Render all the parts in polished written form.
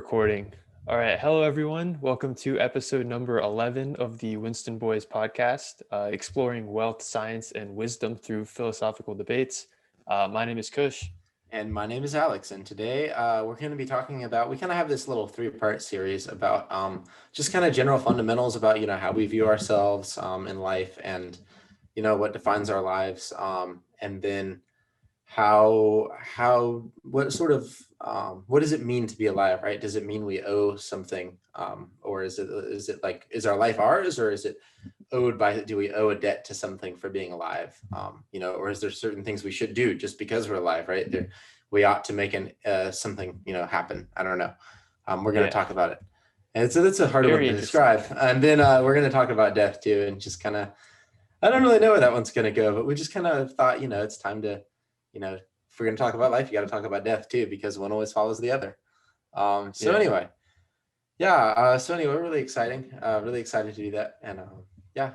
recording. All right. Hello, everyone. Welcome to episode number 11 of the Winston Boys podcast, exploring wealth, science, and wisdom through philosophical debates. My name is Kush. And my name is Alex. And today we're going to be talking about, we kind of have this little three-part series about just kind of general fundamentals about, how we view ourselves in life and, what defines our lives. And then what sort of, what does it mean to be alive, right? Does it mean we owe something? Or is it like, is our life ours, or is it owed by, do we owe a debt to something for being alive? Or is there certain things we should do just because we're alive, right? We ought to make something, happen. I don't know. We're going to talk about it. And so that's a hard one to describe. And then we're going to talk about death too. And just kind of, I don't really know where that one's going to go, but we just kind of thought, it's time to, if we're going to talk about life, you got to talk about death too, because one always follows the other. Anyway, we're really exciting. Really excited to do that. And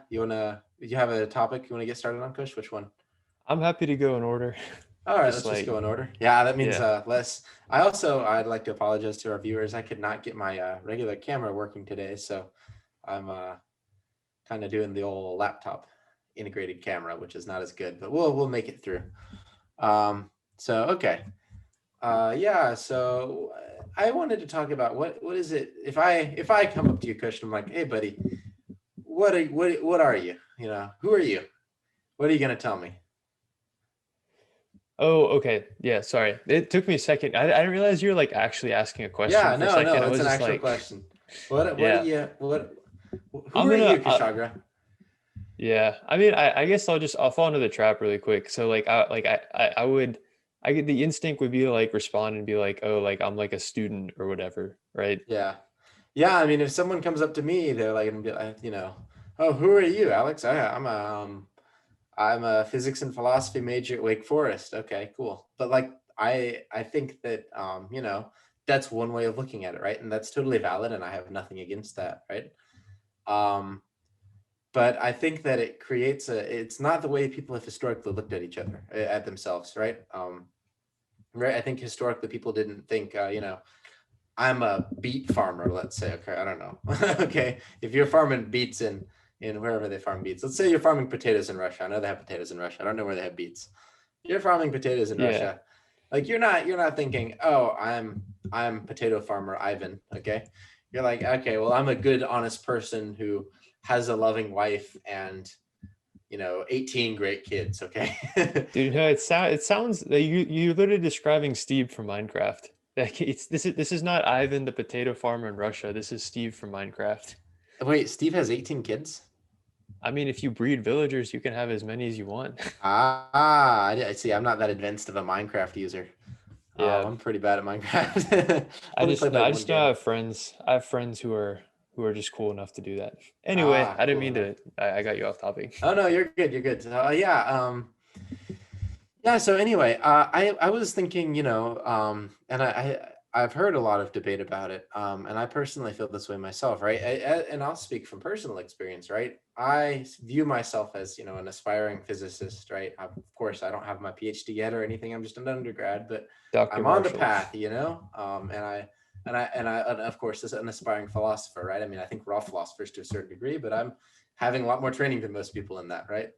you have a topic you want to get started on, Kush? Which one? I'm happy to go in order. All right, let's just go in order. Yeah, that means less. I'd like to apologize to our viewers. I could not get my regular camera working today, so I'm kind of doing the old laptop integrated camera, which is not as good, but we'll make it through. So I wanted to talk about what is it if I come up to you, Kush, and I'm like, hey buddy, what are you? Who are you? What are you gonna tell me? Oh, okay. Yeah, sorry. It took me a second. I didn't realize you were like actually asking a question. Yeah, no, it's an actual question. Who are you, Kushagra? Yeah, I mean, I guess I'll fall into the trap really quick. So I get the instinct would be to like respond and be like, oh, like I'm like a student or whatever, right? Yeah. I mean, if someone comes up to me, they're like, oh, who are you, Alex? I'm a physics and philosophy major at Wake Forest. Okay, cool. But like, I think that that's one way of looking at it, right? And that's totally valid, and I have nothing against that, right? But I think that it creates it's not the way people have historically looked at each other, at themselves, right? Right. I think historically people didn't think, I'm a beet farmer, let's say. Okay, I don't know. Okay, if you're farming beets in wherever they farm beets, let's say you're farming potatoes in Russia. I know they have potatoes in Russia. I don't know where they have beets. You're farming potatoes in Russia. Like you're not thinking, oh, I'm potato farmer Ivan. Okay, you're like, okay, well, I'm a good, honest person who has a loving wife and 18 great kids. Okay. Dude, no, it sounds like you're literally describing Steve from Minecraft. Like this is not Ivan the potato farmer in Russia. This is Steve from Minecraft. Wait, Steve has 18 kids? I mean, if you breed villagers, you can have as many as you want. I see. I'm not that advanced of a Minecraft user. Yeah, I'm pretty bad at Minecraft. I just know I have friends. I have friends who are just cool enough to do that. Anyway, I didn't mean to. I got you off topic. Oh no, you're good. You're good. So anyway, I was thinking, and I've heard a lot of debate about it, and I personally feel this way myself, right? And I'll speak from personal experience, right? I view myself as, an aspiring physicist, right? Of course, I don't have my PhD yet or anything. I'm just an undergrad, but I'm on the path, and of course, as an aspiring philosopher, right? I mean, I think we're all philosophers to a certain degree, but I'm having a lot more training than most people in that, right?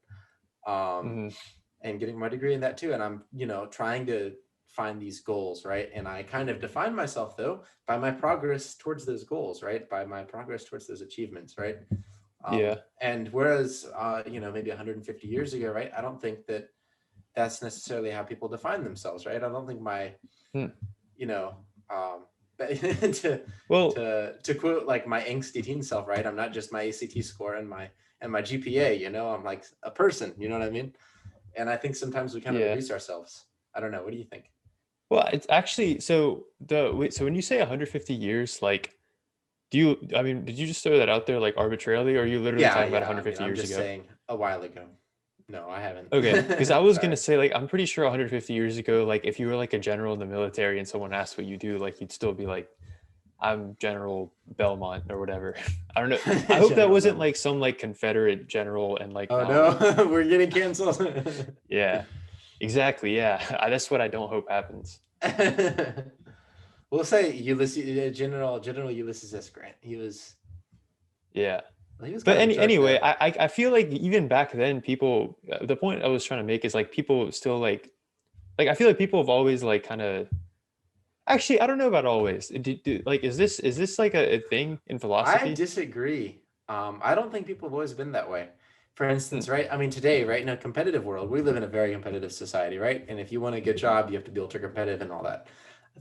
And getting my degree in that too. And I'm, trying to find these goals, right? And I kind of define myself though by my progress towards those goals, right? By my progress towards those achievements, right? And whereas, maybe 150 years ago, right? I don't think that that's necessarily how people define themselves, right? I don't think to quote like my angsty teen self, right? I'm not just my ACT score and my GPA, I'm like a person, you know what I mean? And I think sometimes we kind of reduce ourselves. I don't know. What do you think? Well, it's actually, so when you say 150 years, like, did you just throw that out there like arbitrarily, or are you literally talking about 150 years ago? I'm just saying a while ago. No, I haven't. Okay, because I was going to say, like, I'm pretty sure 150 years ago, like, if you were like a general in the military and someone asked what you do, like, you'd still be like, I'm General Belmont or whatever. I don't know. I hope that wasn't like some like Confederate general and like. Oh no, we're getting canceled. Yeah, exactly. Yeah, that's what I don't hope happens. we'll say Ulysses, General Ulysses S. Grant. Yeah. He was But kind of a jerk anyway, though. I feel like even back then, people. The point I was trying to make is like people still like I feel like people have always like kind of. Actually, I don't know about always. Like, is this like a thing in I philosophy? disagree. I don't think people have always been that way. For Hmm. instance, right? I mean, today, right, in a competitive world, we live in a very competitive society, right? And if you want a good job, you have to be ultra competitive and all that.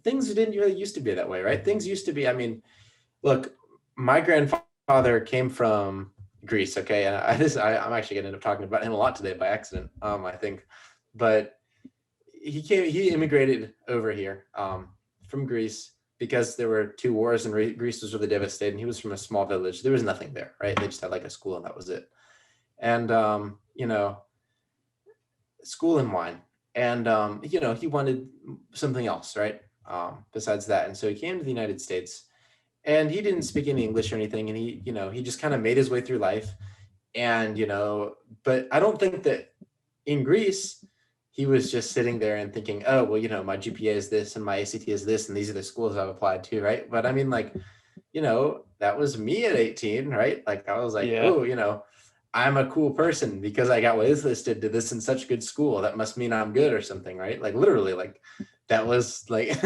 Things didn't really used to be that way, right? Things used to be, I mean, look, my grandfather came from Greece, okay? And I'm actually going to end up talking about him a lot today by accident, I think. But he immigrated over here from Greece because there were two wars and Greece was really devastated. And he was from a small village. There was nothing there, right? They just had like a school and that was it. And school and wine. And he wanted something else, right? Besides that. And so he came to the United States and he didn't speak any English or anything. And he just kind of made his way through life. And, but I don't think that in Greece, he was just sitting there and thinking, oh, well, my GPA is this and my ACT is this, and these are the schools I've applied to, right? But I mean, like, that was me at 18, right? Like, I was like, Yeah. oh, I'm a cool person because I got waitlisted to this in such good school. That must mean I'm good or something, right? Like, literally, like, that was like,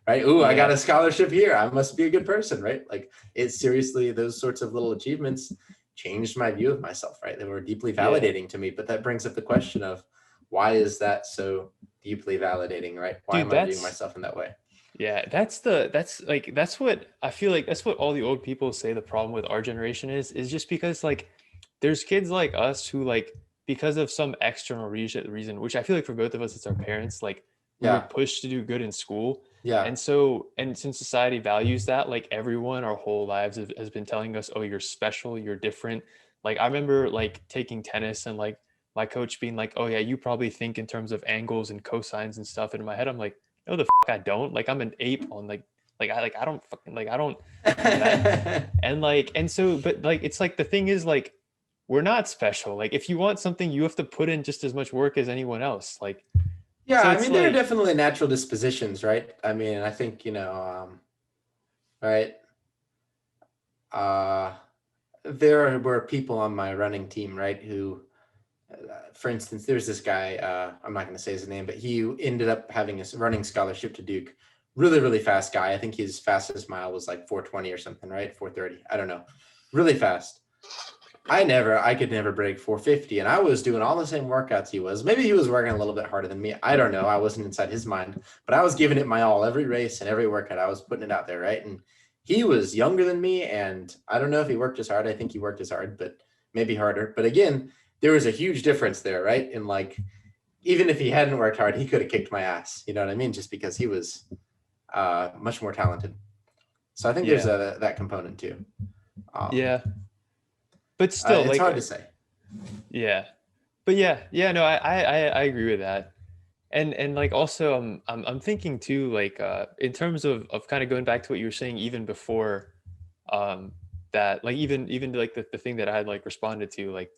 right? Ooh, I got Yeah. a scholarship here. I must be a good person, right? Like, it's seriously those sorts of little achievements changed my view of myself, right? They were deeply Yeah. validating to me. But that brings up the question of why is that so deeply validating, right? Why Dude, am I viewing that's myself in that way? yeah, that's what I feel like that's what all the old people say the problem with our generation is just because like there's kids like us who like because of some external reason, which I feel like for both of us it's our parents, like we were Yeah, pushed to do good in school. yeah, And so and since society values that, like everyone our whole lives has been telling us, "Oh, you're special, you're different." Like I remember like taking tennis and like my coach being like, "Oh yeah, you probably think in terms of angles and cosines and stuff." And in my head I'm like, no, the fuck I don't. Like I'm an ape on I don't fucking like I don't do that. And like and so but like it's like the thing is like we're not special. Like if you want something, you have to put in just as much work as anyone else. Like yeah. so I it's mean, there are like definitely natural dispositions, right? I mean, I think right. Uh, there were people on my running team, right, who, for instance, there's this guy. I'm not going to say his name, but he ended up having a running scholarship to Duke. Really, really fast guy. I think his fastest mile was like 4:20 or something, right? 4:30. I don't know. Really fast. I could never break 450. And I was doing all the same workouts he was. Maybe he was working a little bit harder than me. I don't know. I wasn't inside his mind, but I was giving it my all every race and every workout. I was putting it out there, right? And he was younger than me. And I don't know if he worked as hard. I think he worked as hard, but maybe harder. But again, there was a huge difference there, right? In like, even if he hadn't worked hard, he could have kicked my ass. You know what I mean? Just because he was much more talented. So I think there's yeah. that component too. Um, Yeah. But still it's like hard to say. yeah. But yeah, no, I agree with that. And like also I'm thinking too like in terms of kind of going back to what you were saying even before um that like even like the thing that I had like responded to like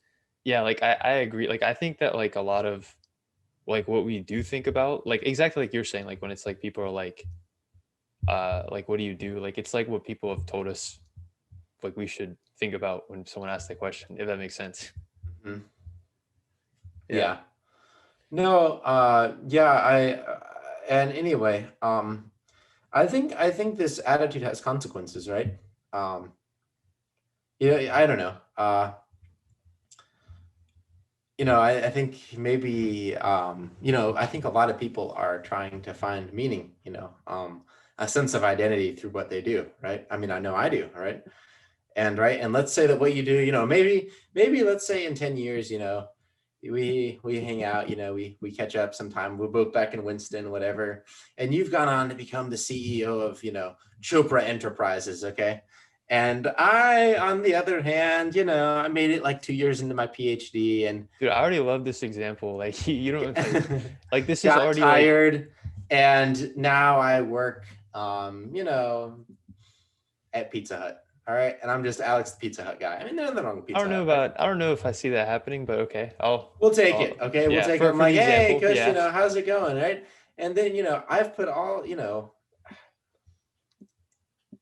yeah like I agree like I think that like a lot of like what we do think about like exactly like you're saying like when it's like people are like what do you do like it's like what people have told us like we should think about when someone asks that question if that makes sense. Mhm. Yeah. Yeah. No, yeah, and anyway, I think this attitude has consequences, right? Um, yeah, I don't know. I think maybe, I think a lot of people are trying to find meaning, a sense of identity through what they do, right? I mean, I know I do, right? And let's say that what you do, maybe let's say in 10 years, we hang out, we catch up sometime. We're both back in Winston, whatever. And you've gone on to become the CEO of, Chopra Enterprises, okay? And I, on the other hand, I made it like 2 years into my PhD and Dude, I already love this example. Like you don't like this is got already like tired. And now I work, at Pizza Hut. All right. And I'm just Alex, the Pizza Hut guy. I mean, there's nothing wrong with Pizza Hut, right? I don't know if I see that happening, but okay. We'll take it. I'll Okay. We'll yeah, take it. I'm for like, the hey, example, Kush, yeah. how's it going? Right. And then, I've put all,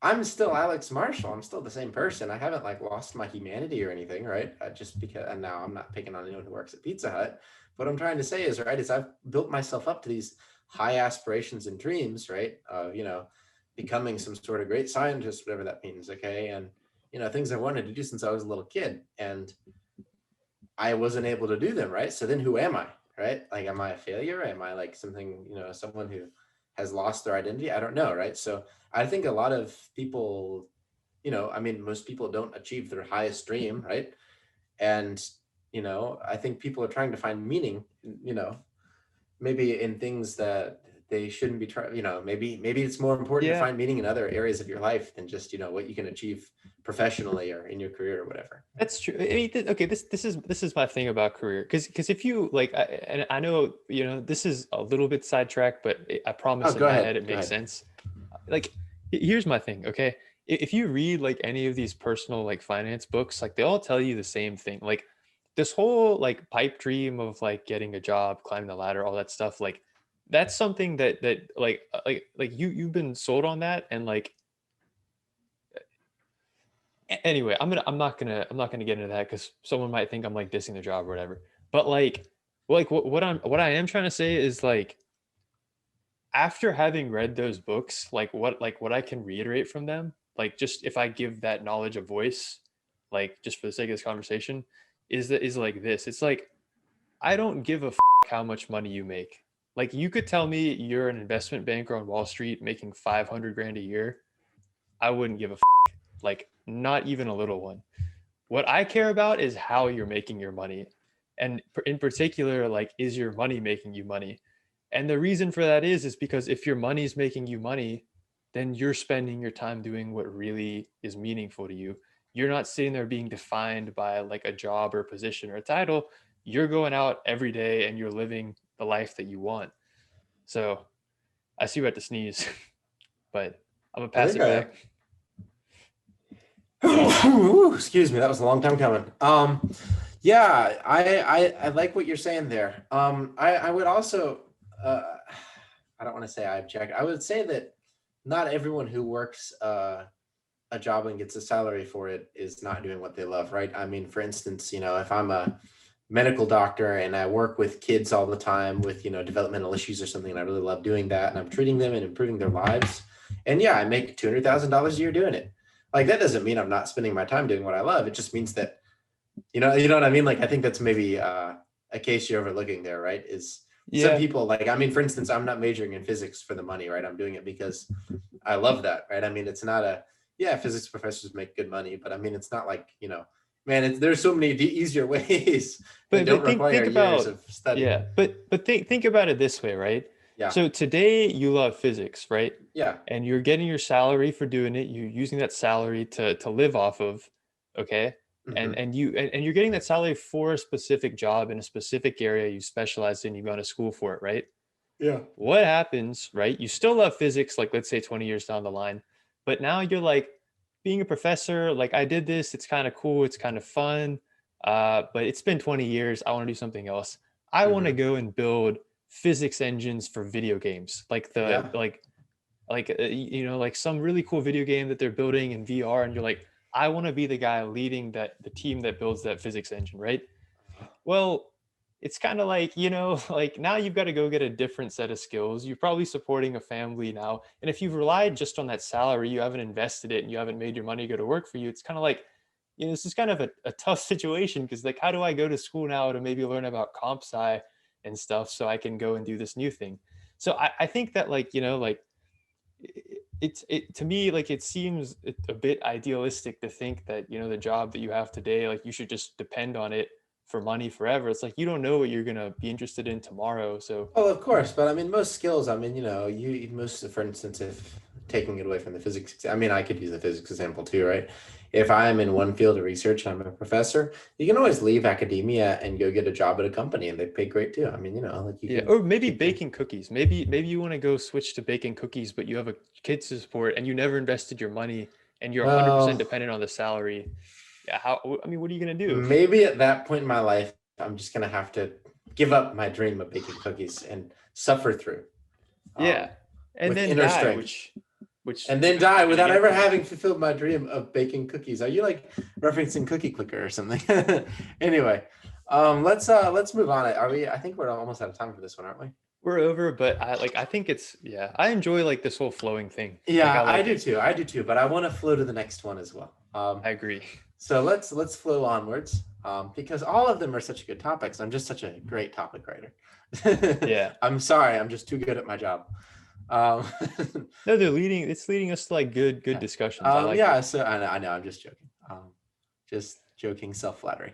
I'm still Alex Marshall. I'm still the same person. I haven't like lost my humanity or anything, right? Just because, and now I'm not picking on anyone who works at Pizza Hut. What I'm trying to say is, right, is I've built myself up to these high aspirations and dreams, right? Of, becoming some sort of great scientist, whatever that means. Okay. And, things I wanted to do since I was a little kid. And I wasn't able to do them, right? So then who am I, right? Like, am I a failure? Am I like something, someone who has lost their identity? I don't know, right? So I think a lot of people, I mean, most people don't achieve their highest dream, right? And, I think people are trying to find meaning, maybe in things that they shouldn't be trying, maybe it's more important to Yeah, find meaning in other areas of your life than just, what you can achieve professionally or in your career or whatever. that's true. I mean, okay, this is my thing about career, because if you like, and I know this is a little bit sidetracked, but I Oh, promise in go my head ahead. it Go makes ahead. sense. Like, here's my thing, okay? If you read like any of these personal like finance books, like they all tell you the same thing. Like this whole like pipe dream of like getting a job, climbing the ladder, all that stuff, like that's something that like you've been sold on that. And like anyway, I'm not gonna get into that because someone might think I'm like dissing the job or whatever. But like what I am trying to say is like, after having read those books, like what I can reiterate from them, like just if I give that knowledge a voice, like just for the sake of this conversation, is like this. It's like, I don't give a how much money you make. Like, you could tell me you're an investment banker on Wall Street making 500 grand a year. I wouldn't give a like, not even a little one. What I care about is how you're making your money. And in particular, like, is your money making you money? And the reason for that is because if your money's making you money, then you're spending your time doing what really is meaningful to you. You're not sitting there being defined by like a job or a position or a title. You're going out every day and you're living the life that you want. So I see you had to sneeze, but I'm gonna I pass think it I back. Ooh, excuse me, that was a long time coming. Yeah, I like what you're saying there. I would also, I don't want to say I object. I would say that not everyone who works a job and gets a salary for it is not doing what they love, right? I mean, for instance, if I'm a medical doctor and I work with kids all the time with, developmental issues or something, and I really love doing that, and I'm treating them and improving their lives. And yeah, I make $200,000 a year doing it. Like, that doesn't mean I'm not spending my time doing what I love. It just means that, you know what I mean? Like, I think that's maybe a case you're overlooking there, right? Is some Yeah, people, like, I mean, for instance, I'm not majoring in physics for the money, right? I'm doing it because I love that, right? I mean, it's not yeah, physics professors make good money, but I mean, it's not like, man, there's so many easier ways that don't but require think years about, of study. yeah, but think about it this way, right? Yeah. So today you love physics, right? Yeah. And you're getting your salary for doing it. You're using that salary to live off of, okay? Hmm. And you're getting that salary for a specific job in a specific area you specialize in. You go to school for it, right? Yeah. What happens, right? You still love physics, like let's say 20 years down the line, but now you're like, being a professor, like I did this, it's kind of cool, it's kind of fun, but it's been 20 years. I want to do something else. I want to Hmm. go and build physics engines for video games, like Yeah. like some really cool video game that they're building in VR, and you're like, I want to be the guy leading the team that builds that physics engine, right? Well, it's kind of like, like now you've got to go get a different set of skills. You're probably supporting a family now. And if you've relied just on that salary, you haven't invested it and you haven't made your money go to work for you, it's kind of like, this is kind of a tough situation, because like, how do I go to school now to maybe learn about comp sci and stuff so I can go and do this new thing? So I think that like, like it to me, like it seems a bit idealistic to think that the job that you have today, like you should just depend on it for money forever. It's like, you don't know what you're gonna be interested in tomorrow. So Well, of course, but I mean, most skills, I mean, for instance, if taking it away from the physics, I mean, I could use a physics example too, right? If I'm in one field of research and I'm a professor, you can always leave academia and go get a job at a company and they pay great too. I mean, like you yeah, can or maybe keep the, baking cookies. Maybe you want to go switch to baking cookies, but you have a kids to support and you never invested your money and you're 100% well, dependent on the salary. Yeah, I mean, what are you gonna do? maybe at that point in my life, I'm just gonna have to give up my dream of baking cookies and suffer through Yeah, um, and with then inner die, strength. which which and then die without yeah, ever having fulfilled my dream of baking cookies. Are you like referencing Cookie Clicker or something? Anyway, let's move on. Are we? I think we're almost out of time for this one, aren't we? we're over. But I think it's yeah. I enjoy like this whole flowing thing. Like I Yeah, I like do it. too. I do too. But I want to flow to the next one as well. I agree. So let's flow onwards, because all of them are such good topics. I'm just such a great topic writer. Yeah. I'm sorry, I'm just too good at my job. Um, No, they're leading. It's leading us to like good discussions. I like yeah. it. So I know I'm just joking. Just joking, self-flattery.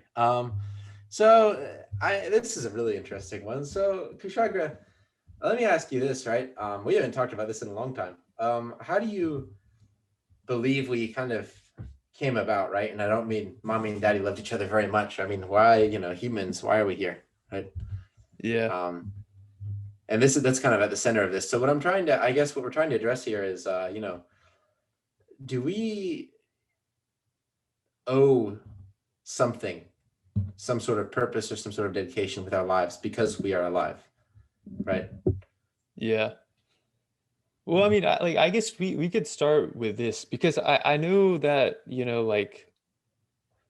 So this is a really interesting one. So Kushagra, let me ask you this, right? We haven't talked about this in a long time. How do you believe we kind of came about, right? And I don't mean mommy and daddy loved each other very much. I mean, why, humans, why are we here, right? Yeah. And that's kind of at the center of this. So I guess what we're trying to address here is, do we owe something, some sort of purpose or some sort of dedication with our lives because we are alive, right? Yeah. Well, I mean, I guess we could start with this because I know that, like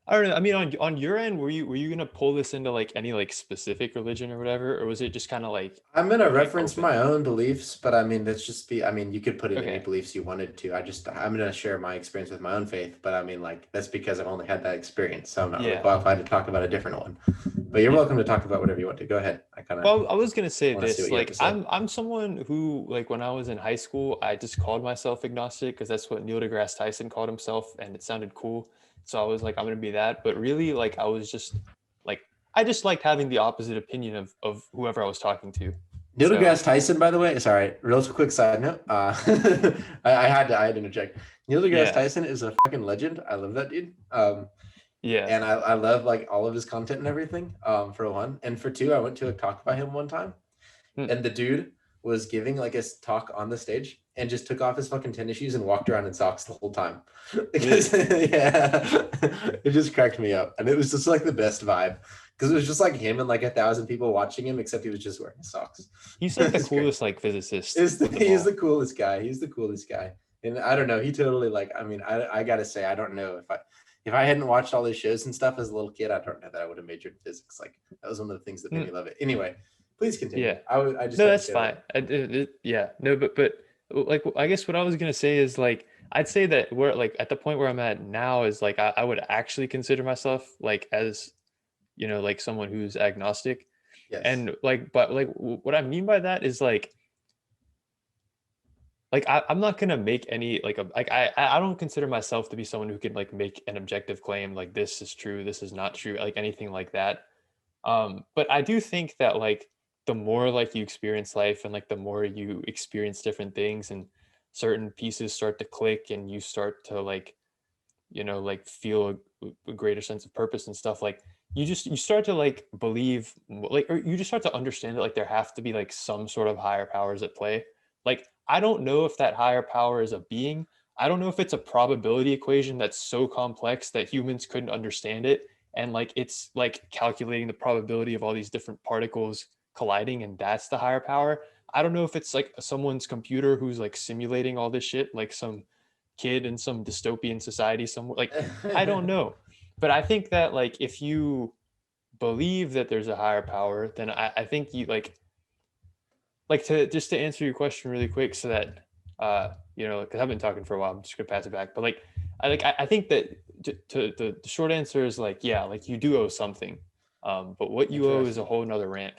I don't know. I mean, on your end, were you gonna pull this into like any like specific religion or whatever, or was it just kind of I'm going to like reference open? my own beliefs, but I mean, you could put in any Okay. beliefs you wanted to. I'm going to share my experience with my own faith, but I mean, like, that's because I've only had that experience. So I'm not really Yeah. qualified to talk about a different one, but you're Yeah. welcome to talk about whatever you want to. Go ahead. I kind of Well, I was gonna say want to see this. what you have Like, to say. I'm someone who like when I was in high school, I just called myself agnostic because that's what Neil deGrasse Tyson called himself, and it sounded cool. So I was like, I'm gonna be that. But really, like, I was just like, I just liked having the opposite opinion of whoever I was talking to. Neil So deGrasse Tyson, by the way, sorry, real quick side note. I had to interject. Neil deGrasse yeah, Tyson is a fucking legend. I love that dude. yeah, And I love like all of his content and everything. For one, and for two, I went to a talk by him one time, hmm, and the dude was giving like a talk on the stage and just took off his fucking tennis shoes and walked around in socks the whole time. Because really. yeah, it just cracked me up, and it was just like the best vibe because it was just like him and like 1,000 people watching him, except he was just wearing socks. He's like the It's great. coolest like physicist of them He's the all. coolest guy. He's the coolest guy. And I don't know. He totally like. I mean, I gotta say, I don't know if I hadn't watched all his shows and stuff as a little kid, I don't know that I would have majored in physics. Like that was one of the things that made Hmm, me love it. Anyway, please continue. yeah. I just No, had to that's say fine. that. Yeah, no, but like I guess what I was gonna say is like I'd say that we're like at the point where I'm at now is like I would actually consider myself like as like someone who's agnostic, Yes. and like but like what I mean by that is like I'm not gonna make any like a like I don't consider myself to be someone who can like make an objective claim like this is true, this is not true, like anything like that. But I do think that like the more like you experience life and like the more you experience different things and certain pieces start to click and you start to like, like feel a greater sense of purpose and stuff, like you start to like believe like or you just start to understand that like there have to be like some sort of higher powers at play. Like I don't know if that higher power is a being. I don't know if it's a probability equation that's so complex that humans couldn't understand it, and like it's like calculating the probability of all these different particles colliding and that's the higher power. I don't know if it's like someone's computer who's like simulating all this shit like some kid in some dystopian society somewhere, like I don't know. But I think that like if you believe that there's a higher power, then I think you like to just to answer your question really quick so that because I've been talking for a while, I'm just gonna pass it back. But like I think that the short answer is like yeah, like you do owe something, but what you owe is a Interesting. whole nother rant.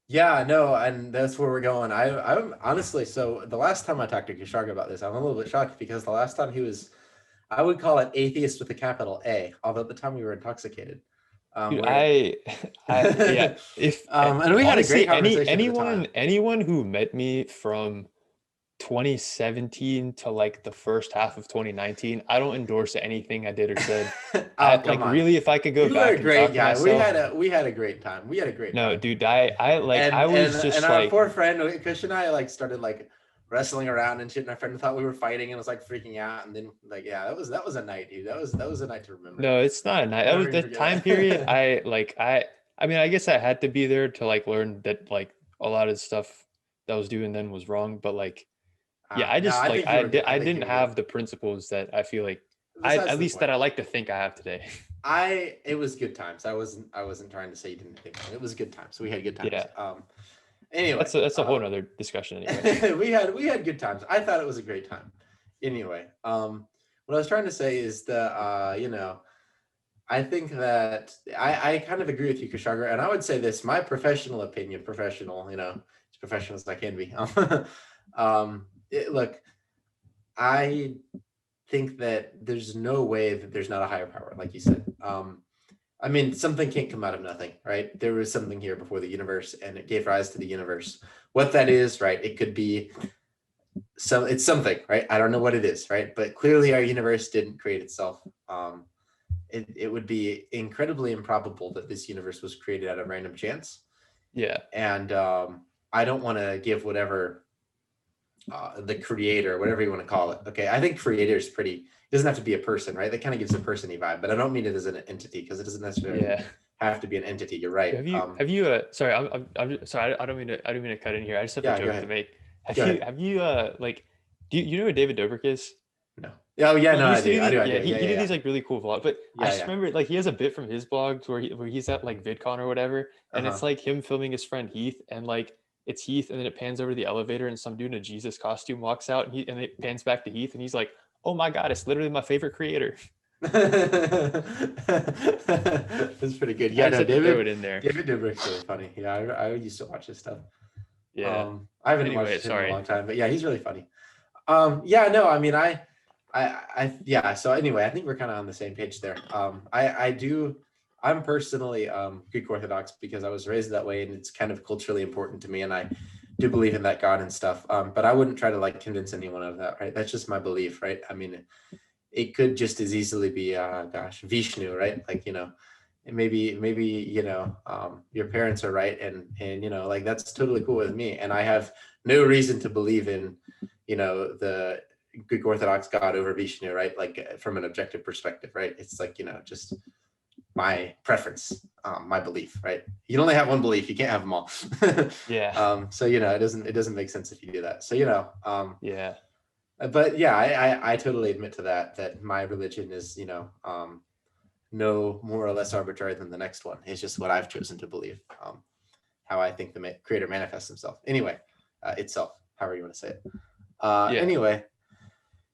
Yeah, no, and that's where we're going. I'm honestly, so the last time I talked to Kisharga about this, I'm a little bit shocked because the last time he was, I would call it atheist with a capital A, although at the time we were intoxicated. Dude, Where yeah, if and we had a great honestly conversation at the anyone time. anyone who met me from 2017 to like the first half of 2019, I don't endorse anything I did or said. I Oh, like come on. really if I could go You were a back and great talk to guy. myself. We had a great time. We had a great No, time. dude, I like And I and was and just our like poor friend Kush and I like started like wrestling around and shit. And our friend thought we were fighting and was like freaking out. And then like yeah, that was a night, dude. That was a night to remember. no, it's not a night. I'll That never was even the time period. forget I mean, I guess I had to be there to like learn that like a lot of stuff that I was doing then was wrong, but like Yeah, I No, just I like think you were good. I I think you didn't were good. have the principles that I feel like I Besides at the least point. that I like to think I have today. It was good times. I wasn't trying to say you didn't think it was good times. We had good times. Yeah, Anyway, that's a whole nother discussion anyway. we had good times. I thought it was a great time. Anyway, what I was trying to say is that I think that I kind of agree with you, Kushagra, and I would say this, my professional opinion, professional, as professional as I can be. Look, I think that there's no way that there's not a higher power, like you said. I mean, something can't come out of nothing, right? There was something here before the universe, and it gave rise to the universe. What that is, right? It could be it's something, right? I don't know what it is, right? But clearly, our universe didn't create itself. It would be incredibly improbable that this universe was created out of random chance. Yeah, And I don't want to give whatever the creator, whatever you want to call it. Okay, I think creator is pretty. It doesn't have to be a person, right? That kind of gives a person-y vibe, but I don't mean it as an entity because it doesn't necessarily yeah. have to be an entity. You're right. Have you sorry, sorry, I don't mean to cut in here. I just have a Yeah, go joke to ahead. make. Go ahead. Have you like do you know who David Dobrik is? No. Oh yeah, He no, I used to do. do I these, do. I yeah, do. Yeah, he yeah, did yeah. these like really cool vlogs, but I Yeah, just yeah. remember like he has a bit from his blogs where he's at like VidCon or whatever, and Uh-huh. it's like him filming his friend Heath, and like it's Heath, and then it pans over the elevator, and some dude in a Jesus costume walks out, and it pans back to Heath, and he's like, "Oh my God, it's literally my favorite creator." That's pretty good. I Yeah, just no, had to throw David it in there. David Dobrik's really funny. Yeah, I used to watch his stuff. Yeah. I haven't Anyway, watched him in a sorry. long time, but yeah, he's really funny. Yeah, no, I mean, yeah. So anyway, I think we're kind of on the same page there. I'm personally Greek Orthodox because I was raised that way, and it's kind of culturally important to me, and I do believe in that God and stuff. But I wouldn't try to like convince anyone of that, right? That's just my belief, right? I mean, it could just as easily be, gosh, Vishnu, right? Like maybe your parents are right, and like that's totally cool with me, and I have no reason to believe in the Greek Orthodox God over Vishnu, right? Like from an objective perspective, right? It's like just my preference, my belief, right? You can only have one belief, you can't have them all. Yeah. So it doesn't make sense if you do that. So Yeah. but yeah, I totally admit to that my religion is no more or less arbitrary than the next one. It's just what I've chosen to believe, how I think the creator manifests himself. Anyway, itself, however you want to say it. Yeah. Anyway,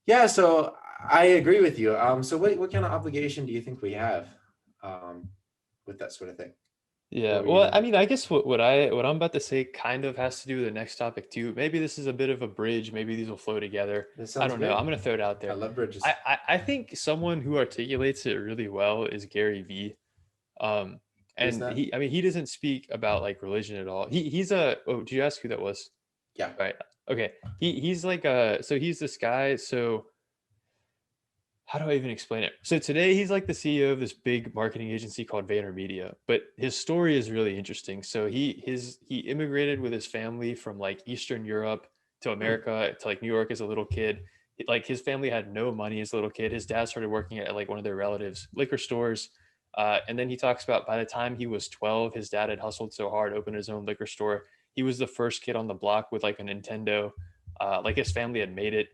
yeah. So I agree with you. So what kind of obligation do you think we have with that sort of thing? Yeah. What were you Well, I gonna? mean, I guess what I'm about to say kind of has to do with the next topic too. Maybe this is a bit of a bridge. Maybe these will flow together. This I sounds don't know. great. I'm gonna throw it out I there. love bridges. I think someone who articulates it really well is Gary Vee. Um, Who's and that? I mean, he doesn't speak about like religion at all. He's a. Oh, did you ask who that was? Yeah. Right. Okay. He's like so he's this guy. So how do I even explain it? So today he's like the CEO of this big marketing agency called VaynerMedia, but his story is really interesting. So he immigrated with his family from like Eastern Europe to Hmm. America to like New York as a little kid. Like his family had no money as a little kid. His dad started working at like one of their relatives' liquor stores. And then he talks about by the time he was 12, his dad had hustled so hard, opened his own liquor store. He was the first kid on the block with like a Nintendo. Like his family had made it.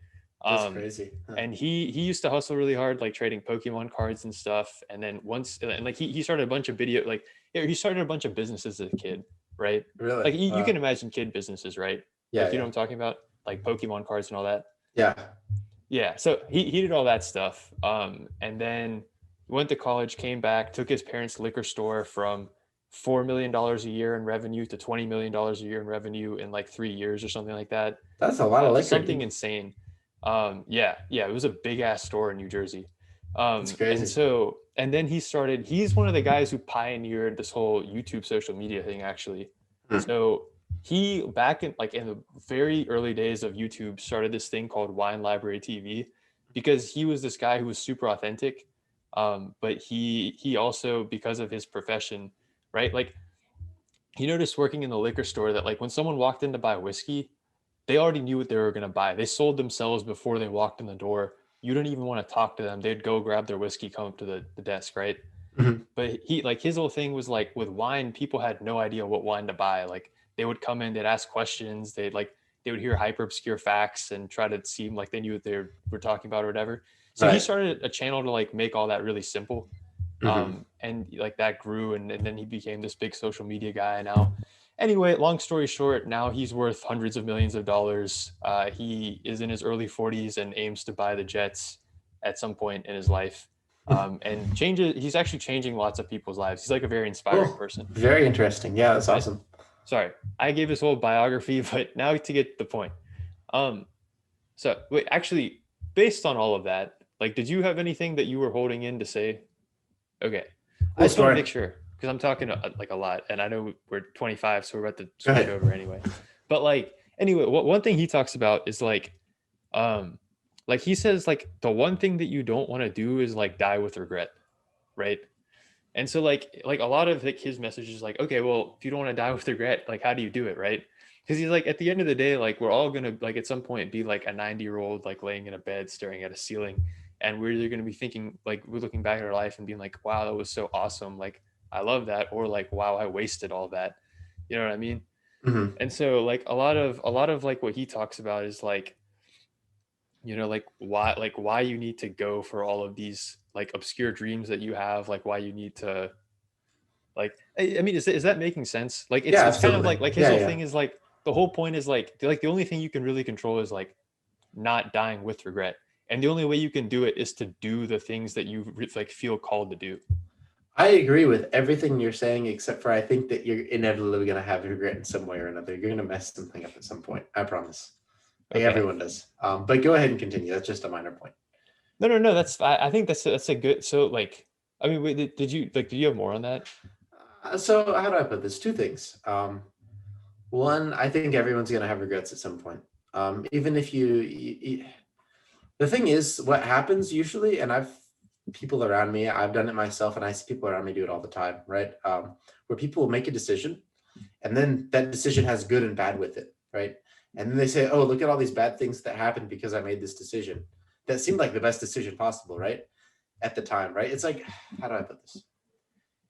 That's Um, crazy. Huh. and he used to hustle really hard, like trading Pokemon cards and stuff. And then once, and like he started a bunch of he started a bunch of businesses as a kid, right? Really? Like you can imagine kid businesses, right? Yeah, Like you know yeah, what I'm talking about, like Pokemon cards and all that. yeah. Yeah, so he did all that stuff. And then went to college, came back, took his parents' liquor store from $4 million a year in revenue to $20 million a year in revenue in like 3 years or something like that. That's a lot of liquor, Something dude. insane. Yeah, it was a big ass store in New Jersey. That's And crazy. so, and then he's one of the guys who pioneered this whole YouTube social media thing, actually. Hmm. So he, back in like in the very early days of YouTube, started this thing called Wine Library TV because he was this guy who was super authentic. But he also, because of his profession, right? Like he noticed working in the liquor store that like when someone walked in to buy whiskey, they already knew what they were going to buy. They sold themselves before they walked in the door. You didn't even want to talk to them. They'd go grab their whiskey, come up to the desk, right? Mhm. But like his whole thing was like with wine, people had no idea what wine to buy. Like they would come in, they'd ask questions, they would hear hyper obscure facts and try to seem like they knew what they were talking about or whatever. So he Right. started a channel to like make all that really simple. Hmm. And like that grew, and then he became this big social media guy now. Anyway, long story short, now he's worth hundreds of millions of dollars. He is in his early 40s and aims to buy the Jets at some point in his life. And changes. He's actually changing lots of people's lives. He's like a very inspiring Cool. person. Very interesting. Yeah, that's But awesome. sorry, I gave his whole biography, but now to get the point. Um, so wait, actually, based on all of that, like, did you have anything that you were holding in to say? Okay, I Cool just want to story. make sure because I'm talking like a lot, and I know we're 25, so we're about to Go switch ahead. over anyway. But like, anyway, one thing he talks about is um, like he says, like the one thing that you don't want to do is like die with regret, right? And so like a lot of like his message is like, okay, well, if you don't want to die with regret, like how do you do it, right? Because he's like, at the end of the day, like we're all gonna like at some point be like a 90-year-old like laying in a bed staring at a ceiling, and we're either gonna be thinking like we're looking back at our life and being like, wow, that was so awesome, like I love that, or like wow, I wasted all that, you know what I mean? Hmm. And so like a lot of like what he talks about is like, like why you need to go for all of these like obscure dreams that you have, like why you need to like, I mean, is that making sense? Like, Yeah, it's kind of absolutely. like his Yeah, whole yeah. thing is like the whole point is like the only thing you can really control is like not dying with regret, and the only way you can do it is to do the things that you like feel called to do. I agree with everything you're saying, except for I think that you're inevitably going to have regret in some way or another. You're going to mess something up at some point. I promise. Like Okay, everyone does. But go ahead and continue. That's just a minor point. no, that's I think that's a good. So like, I mean, wait, did you like? Do you have more on that? So how do I put this? Two things. One, I think everyone's going to have regrets at some point. Even if the thing is, what happens usually, and I've people around me, I've done it myself, and I see people around me do it all the time, right? Where people will make a decision, and then that decision has good and bad with it, right? And then they say, "Oh, look at all these bad things that happened because I made this decision. That seemed like the best decision possible, right? At the time, right? It's like, how do I put this?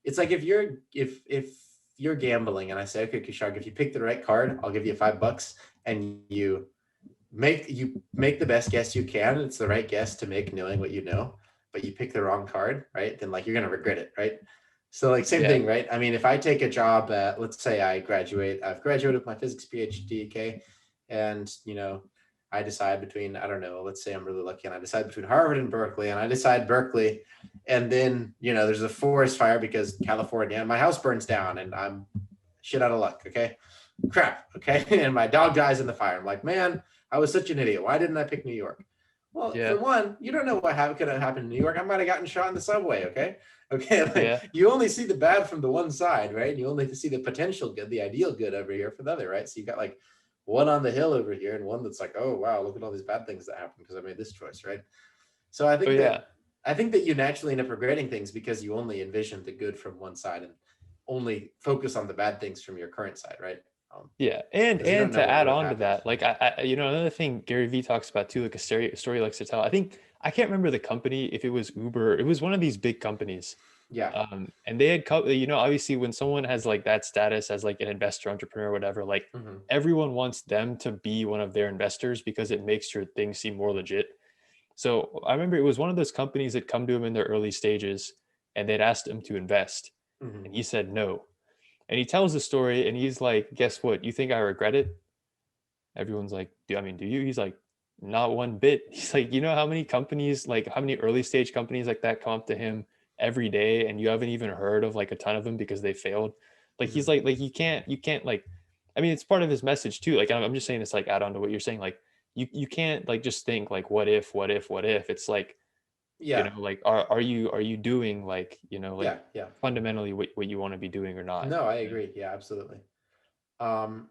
It's like if you're gambling and I say, okay, Kishag, if you pick the right card, I'll give you $5, and you make the best guess you can. It's the right guess to make, knowing what you know, but you pick the wrong card, right? Then like you're gonna regret it, right? So like same Yeah, thing, right? I mean, if I take a job at, let's say I've graduated with my physics PhD, okay, and I decide between, I don't know, let's say I'm really lucky and I decide between Harvard and Berkeley, and I decide Berkeley, and then there's a forest fire because California, and my house burns down, and I'm shit out of luck, okay? Crap, okay? And my dog dies in the fire. I'm like, man, I was such an idiot. Why didn't I pick New York? Well, yeah, for one, you don't know what could have happened in New York. I might have gotten shot in the subway, okay? Okay, like yeah. you only see the bad from the one side, right? You only see the potential good, the ideal good over here for the other, right? So you got like one on the hill over here and one that's like, oh wow, look at all these bad things that happened because I made this choice, right? So I Oh think that yeah. I think that you naturally end up regretting things because you only envision the good from one side and only focus on the bad things from your current side, right? Yeah, and Because you don't and know to what add would have on to happened. that, like another thing Gary Vee talks about too, like a story likes to tell. I think I can't remember the company, if it was Uber, it was one of these big companies. Yeah. And they had obviously when someone has like that status as like an investor, entrepreneur, whatever, like Hmm. everyone wants them to be one of their investors because it makes your thing seem more legit. So I remember it was one of those companies that come to him in their early stages and they'd asked him to invest, Hmm. and he said no. And he tells the story and he's like, guess what? You think I regret it? Everyone's like, do you? He's like, not one bit. He's like, you know how many companies, like how many early stage companies like that come up to him every day and you haven't even heard of like a ton of them because they failed. Like Hmm. he's like you can't like, I mean, it's part of his message too. Like I'm just saying this like add on to what you're saying. Like you can't like just think like what if. It's like, Yeah. like are you doing like, like Yeah. Yeah. fundamentally what you want to be doing or not? No, I agree. Yeah, absolutely. Um,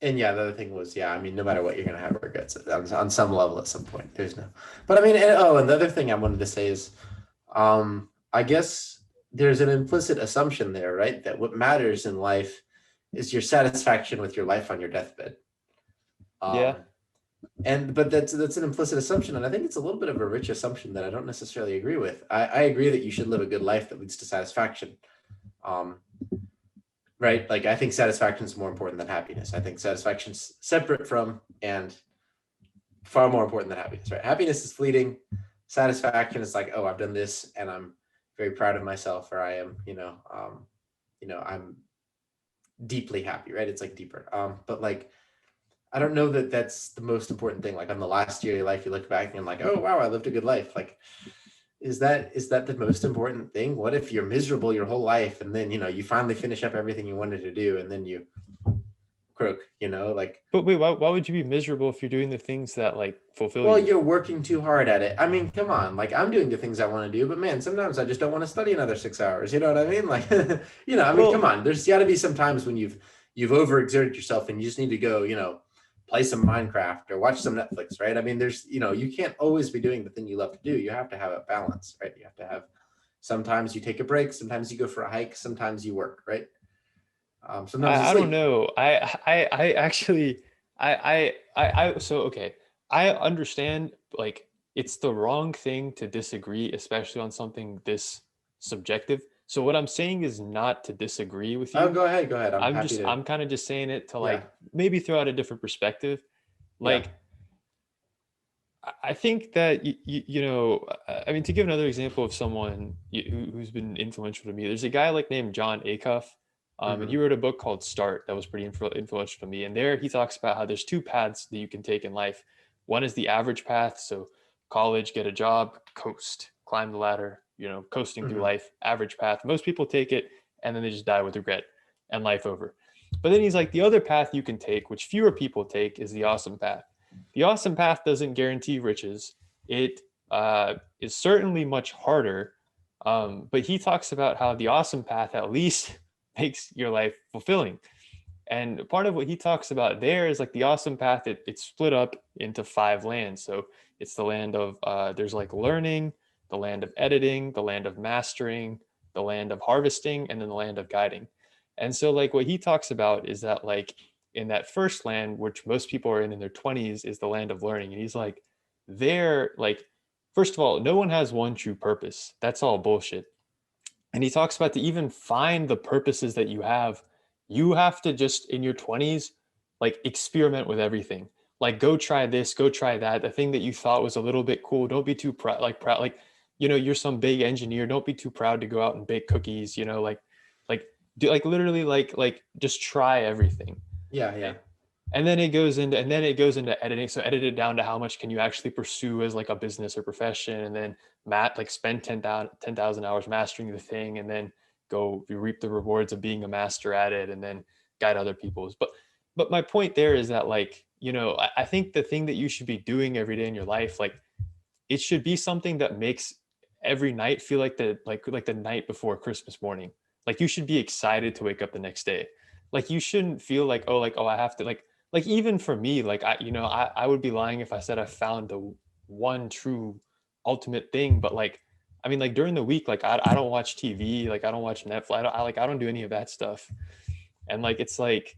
and yeah, the other thing was, yeah, I mean, no matter what, you're gonna have regrets on some level at some point. There's no, but I mean, and the other thing I wanted to say is, I guess there's an implicit assumption there, right? That what matters in life is your satisfaction with your life on your deathbed. Yeah. Um, and but that's an implicit assumption, and I think it's a little bit of a rich assumption that I don't necessarily agree with. I agree that you should live a good life that leads to satisfaction. Um, right? Like I think satisfaction is more important than happiness. I think satisfaction's separate from and far more important than happiness, right? Happiness is fleeting. Satisfaction is like, oh, I've done this and I'm very proud of myself, or I am, I'm deeply happy, right? It's like deeper. But like I don't know that that's the most important thing. Like on the last year of your life, you look back and like, oh wow, I lived a good life. Like, is that the most important thing? What if you're miserable your whole life and then you finally finish up everything you wanted to do and then you croak, like But wait, why would you be miserable if you're doing the things that like fulfill well, you? you're working too hard at it. I mean, come on. Like I'm doing the things I want to do, but man, sometimes I just don't want to study another 6 hours. You know what I mean? Like, I mean, come Well, on. There's got to be some times when you've overexerted yourself and you just need to go, play some Minecraft or watch some Netflix, right? I mean, there's, you can't always be doing the thing you love to do. You have to have a balance, right? You have to have sometimes you take a break, sometimes you go for a hike, sometimes you work, right? Sometimes you I don't sleep. know. I actually so okay. I understand like it's the wrong thing to disagree, especially on something this subjective. So what I'm saying is not to disagree with Oh, you. go ahead, go ahead. I'm happy to. I'm kind of just saying it to Yeah, like maybe throw out a different perspective. yeah. Like I think that I mean, to give another example of someone who's been influential to me, there's a guy like named John Acuff, and he Hmm. wrote a book called Start that was pretty influential to me. And there he talks about how there's two paths that you can take in life. One is the average path, so college, get a job, coast, climb the ladder, coasting through Hmm. life. Average path. Most people take it, and then they just die with regret and life over. But then he's like, the other path you can take, which fewer people take, is the awesome path. The awesome path doesn't guarantee riches. It is certainly much harder. But he talks about how the awesome path at least makes your life fulfilling. And part of what he talks about there is like the awesome path, it's split up into 5 lands. So it's the land of, there's like learning, the land of editing, the land of mastering, the land of harvesting, and then the land of guiding. And so, like, what he talks about is that, like, in that first land, which most people are in their 20s, is the land of learning. And he's like, there, like, first of all, no one has one true purpose. That's all bullshit. And he talks about to even find the purposes that you have to just in your 20s, like experiment with everything. Like go try this, go try that. The thing that you thought was a little bit cool, don't be too proud, like, you're some big engineer. Don't be too proud to go out and bake cookies, like do like literally like just try everything. Yeah, yeah. And then it goes into editing, so edit it down to how much can you actually pursue as like a business or profession, and then like spend 10,000 hours mastering the thing, and then go you reap the rewards of being a master at it, and then guide other people's. But my point there is that, like, I think the thing that you should be doing every day in your life, like, it should be something that makes every night feel like the night before Christmas morning. Like you should be excited to wake up the next day. Like you shouldn't feel like, oh, I have to, like even for me, like I would be lying if I said I found the one true ultimate thing. But like, I mean, like during the week, like I don't watch TV, like I don't watch Netflix, I don't do any of that stuff. And like it's like,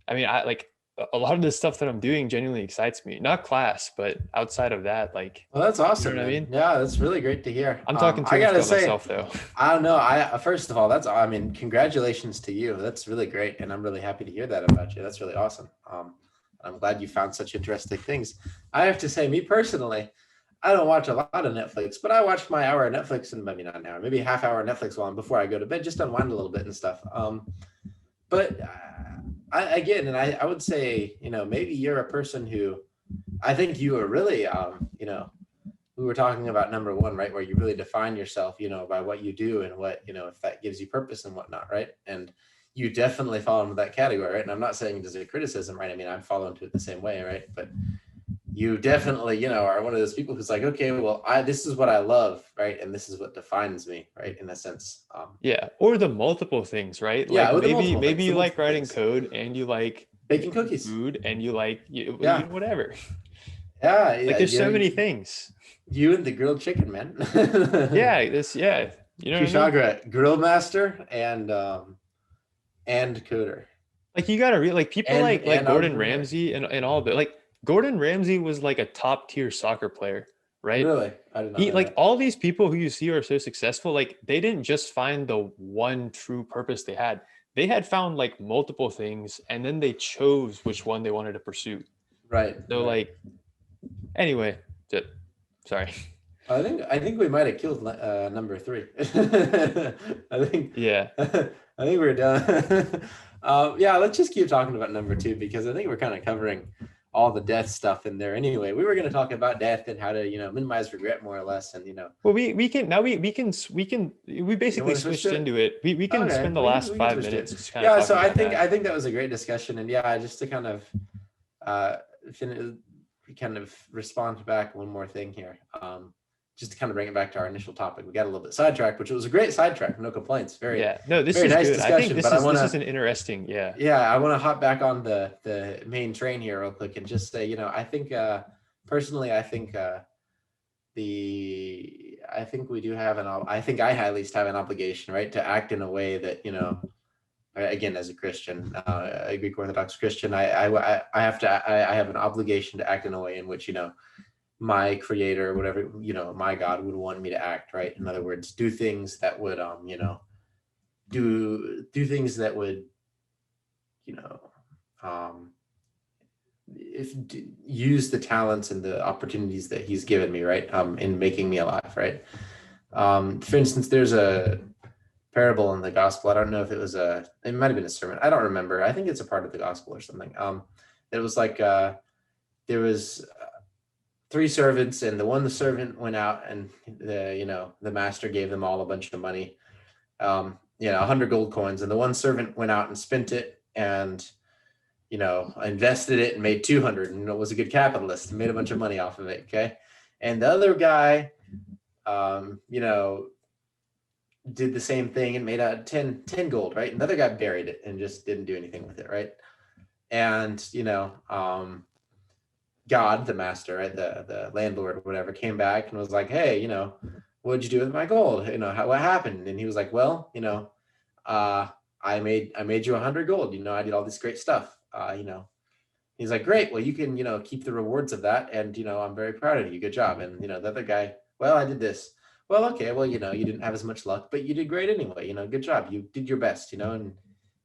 I mean, I like a lot of the stuff that I'm doing genuinely excites me. Not class, but outside of that, like, Well, that's you know awesome, what I man. mean? Yeah, that's really great to hear. I'm talking too I much gotta about say, myself though. I don't know. I first of all, I mean, congratulations to you. That's really great, and I'm really happy to hear that about you. That's really awesome. I'm glad you found such interesting things. I have to say, me personally, I don't watch a lot of Netflix, but I watch my hour of Netflix and maybe not an hour, maybe a half hour of Netflix while before I go to bed, just unwind a little bit and stuff. But again, and I would say, maybe you're a person who I think you are really, we were talking about number one, right? Where you really define yourself, by what you do and what, if that gives you purpose and whatnot, right? And you definitely fall into that category, right? And I'm not saying it as a criticism, right? I mean, I'm following to it the same way, right? But you definitely, are one of those people who's like, okay, well, this is what I love, right? And this is what defines me, right? In a sense. Yeah, or the multiple things, right? Yeah, Like with the maybe multiple maybe things, you like writing code, and you like baking cookies. food, and you like Yeah, whatever. yeah, Like yeah. there's so many things. You and the grilled chicken, man. Yeah, you know what I mean? Kushagra, grill master and coder Like you gotta like people like and Gordon entrepreneur. Ramsay and all the like Gordon Ramsay was like a top tier soccer player, right? Really, I did not He know like that. all these people who you see are so successful, like they didn't just find the one true purpose they had. they had found like multiple things, and then they chose which one they wanted to pursue. Right, So right. like, anyway, sorry. I think we might have killed number three. I think Yeah. I think we're done. Yeah, let's just keep talking about number two, because I think we're kind of covering all the death stuff in there anyway. We were going to talk about death and how to, minimize regret more or less, and Well, we can now we you basically want to switch to switched it? into it. We can Okay, spend the last we can 5 switch to minutes it. just kind of Yeah, so talking about that. I think that was a great discussion, and yeah, just to kind of uh kind of respond back one more thing here. Just to kind of bring it back to our initial topic, we got a little bit sidetracked, which was a great sidetrack, no complaints. Very, Yeah. No, this very is nice good. I think discussion. But I want this is to, an interesting. Yeah. yeah, I want to hop back on the main train here real quick and just say, I think personally, I think I think we do have I think I at least have an obligation, right, to act in a way that, again, as a Christian, a Greek Orthodox Christian, I have to, I have an obligation to act in a way in which, my creator, whatever, my God would want me to act, right? In other words, do things that would, do things that would, you know, um, if use the talents and the opportunities that he's given me, right? In making me alive, right? For instance, there's a parable in the gospel. I don't know if it might have been a sermon. I don't remember. I think it's a part of the gospel or something. It was like, there was three servants, and the servant went out, and the master gave them all a bunch of money, 100 gold coins, and the one servant went out and spent it, and invested it and made 200, and was a good capitalist and made a bunch of money off of it. Okay. And the other guy, did the same thing and made a 10 gold, right? Another guy buried it and just didn't do anything with it, right? And God, the master, right, the landlord or whatever, came back and was like, hey, what'd you do with my gold? What happened? And he was like, well, I made you 100 gold. I did all this great stuff. He's like, great. Well, you can, keep the rewards of that. And, I'm very proud of you. Good job. And, the other guy, well, I did this. Well, okay. Well, you didn't have as much luck, but you did great anyway. Good job. You did your best, and,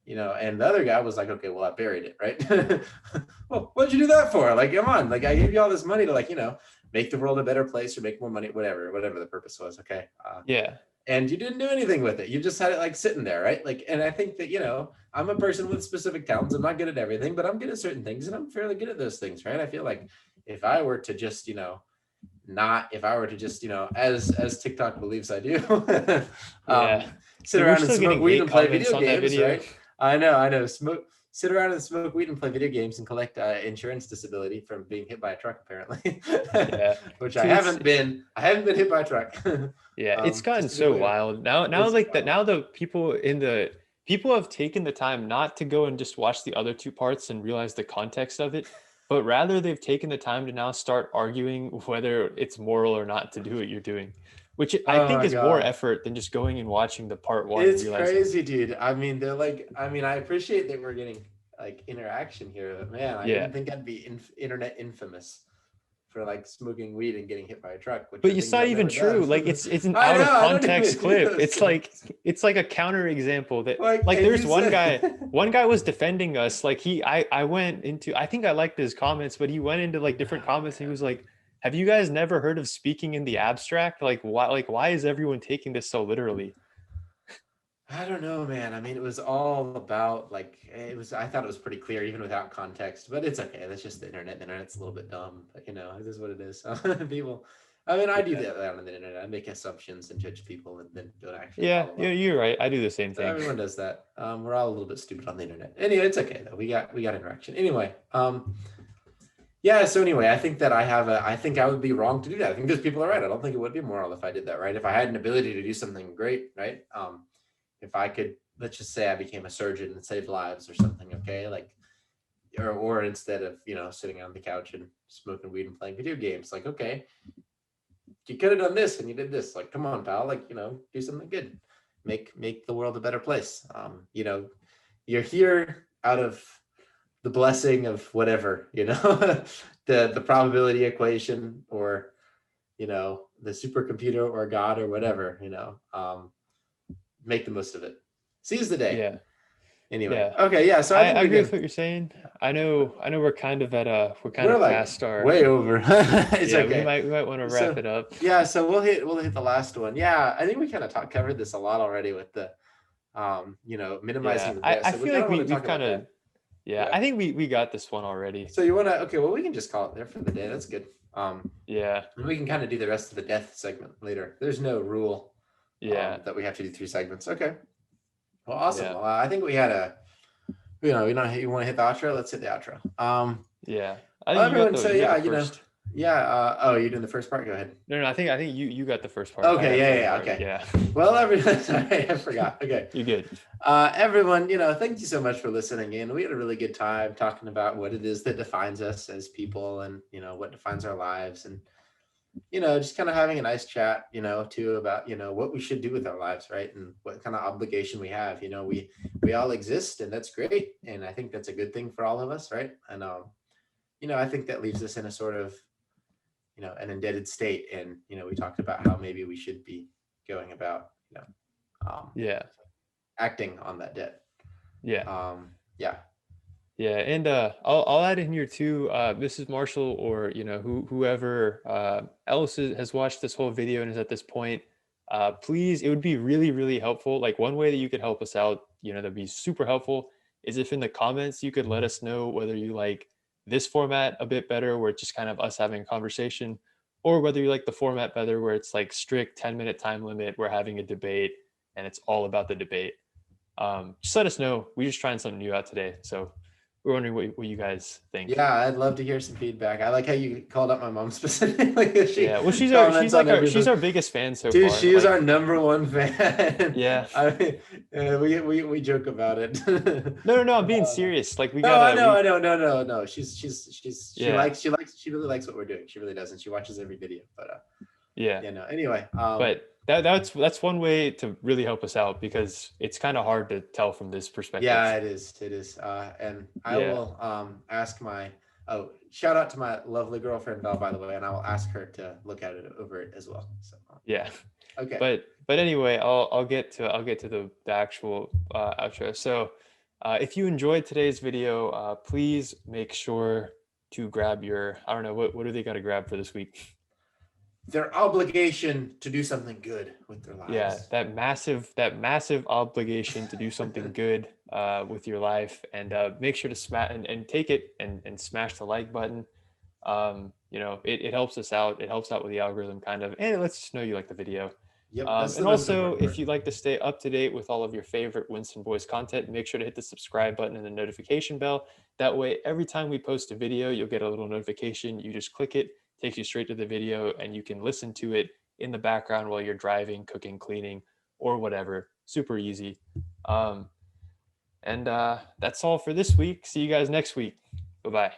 and the other guy was like, okay, well, I buried it. Right. Well, what'd you do that for? Like, come on. Like, I gave you all this money to, like, make the world a better place or make more money, whatever the purpose was. Okay. Yeah. And you didn't do anything with it. You just had it like sitting there, right? Like, and I think that, I'm a person with specific talents. I'm not good at everything, but I'm good at certain things, and I'm fairly good at those things, right? I feel like if I were to just, as TikTok believes I do, sit around and smoke weed and play video games, right? I know. Sit around and smoke weed and play video games and collect insurance disability from being hit by a truck, apparently. Yeah. Which I haven't been hit by a truck. Yeah, it's gotten so wild now. Now the people have taken the time not to go and just watch the other two parts and realize the context of it, but rather they've taken the time to now start arguing whether it's moral or not to do what you're doing, which I think is more effort than just going and watching the part one. It's crazy, dude. I mean, I appreciate that we're getting like interaction here, but man, I didn't think I'd be internet infamous for like smoking weed and getting hit by a truck. But it's not even true. Like it's an out of context clip. It's like a counter example that like there's one guy was defending us. Like I went into, I think I liked his comments, but he went into like different comments and he was like, have you guys never heard of speaking in the abstract? Like why is everyone taking this so literally? I don't know, man. I mean, it was all about I thought it was pretty clear even without context, but it's okay. That's just the internet. The internet's a little bit dumb, but it is what it is. People, I mean, I do that on the internet. I make assumptions and judge people and then don't actually. Yeah, you're right. I do the same thing. Everyone does that. We're all a little bit stupid on the internet. Anyway, it's okay though. We got interaction. Anyway, yeah. So anyway, I think that I think I would be wrong to do that. I think those people are right. I don't think it would be moral if I did that, right? If I had an ability to do something great, right? If I could, let's just say I became a surgeon and saved lives or something, okay? Like, or instead of, sitting on the couch and smoking weed and playing video games, like, okay, you could have done this and you did this. Like, come on, pal, like, do something good. Make the world a better place. You're here out of the blessing of whatever, the probability equation or, the supercomputer or God or whatever, make the most of it. Seize the day. Yeah. Anyway, Yeah. okay, yeah. So I think I we agree with can. what you're saying. I know we're kind We're of like past our, way over. It's yeah, okay. we might want to wrap So it up. yeah, so we'll hit the last one. Yeah, I think we kind of covered this a lot already with the minimizing Yeah. the debt. I So we feel kind like of want to we've talk kind about of, that. yeah, Yeah. I think we got this one already. So you want to, okay, well, we can just call it there for the day. That's good. Yeah. And we can kind of do the rest of the death segment later. There's no rule Yeah. that we have to do 3 segments. Okay. Well, awesome. Yeah. Well, I think we had you want to hit the outro? Let's hit the outro. Yeah. I Well, think everyone, so you got yeah, the first. oh, you're doing the first part? Go ahead. No, I think you got the first part. I Okay, got the yeah, second yeah, part. okay. Yeah. Well, everyone, sorry, I forgot. Okay. You're good. Everyone, thank you so much for listening in. We had a really good time talking about what it is that defines us as people and, what defines our lives and, just kind of having a nice chat, too, about, what we should do with our lives, right? And what kind of obligation we have. We all exist and that's great. And I think that's a good thing for all of us, right? And, I think that leaves us in a sort of, an indebted state. And, we talked about how maybe we should be going about, Yeah. acting on that debt. Yeah. Yeah. Yeah, and I'll add in here too, Mrs. Marshall or whoever else has watched this whole video and is at this point, please, it would be really, really helpful. Like one way that you could help us out, that'd be super helpful is if in the comments you could let us know whether you like this format a bit better, where it's just kind of us having a conversation, or whether you like the format better, where it's like strict 10-minute time limit, we're having a debate and it's all about the debate. Just let us know. We're just trying something new out today, so we're wondering what you guys think. Yeah, I'd love to hear some feedback. I like how you called out my mom specifically. Yeah, well, she's comments on she's everything. our biggest fan so Dude, far. she is Like, our number one fan. yeah. I mean, we joke about it. No, I'm being serious. Like, we No, I gotta, know, no. yeah, She really likes what we're doing. She really does, and she watches every video. But yeah. Anyway, But that's one way to really help us out because it's kind of hard to tell from this perspective. yeah, it is. And I will ask shout out to my lovely girlfriend Belle, by the way, and I will ask her to look at it over it as well. So yeah. okay. But anyway, I'll get to the actual outro. So if you enjoyed today's video, please make sure to grab your, I don't know, what do they got to grab for this week? Their obligation to do something good with their lives. Yeah, that massive obligation to do something good with your life, and make sure to smash and take it and smash the like button. It helps us out. It helps out with the algorithm kind of, and it lets us know you like the video. Yep, And also, if you'd like to stay up to date with all of your favorite Winston Boys content, make sure to hit the subscribe button and the notification bell. That way, every time we post a video, you'll get a little notification. You just click it, takes you straight to the video, and you can listen to it in the background while you're driving, cooking, cleaning, or whatever. Super easy. And that's all for this week. See you guys next week. Bye-bye.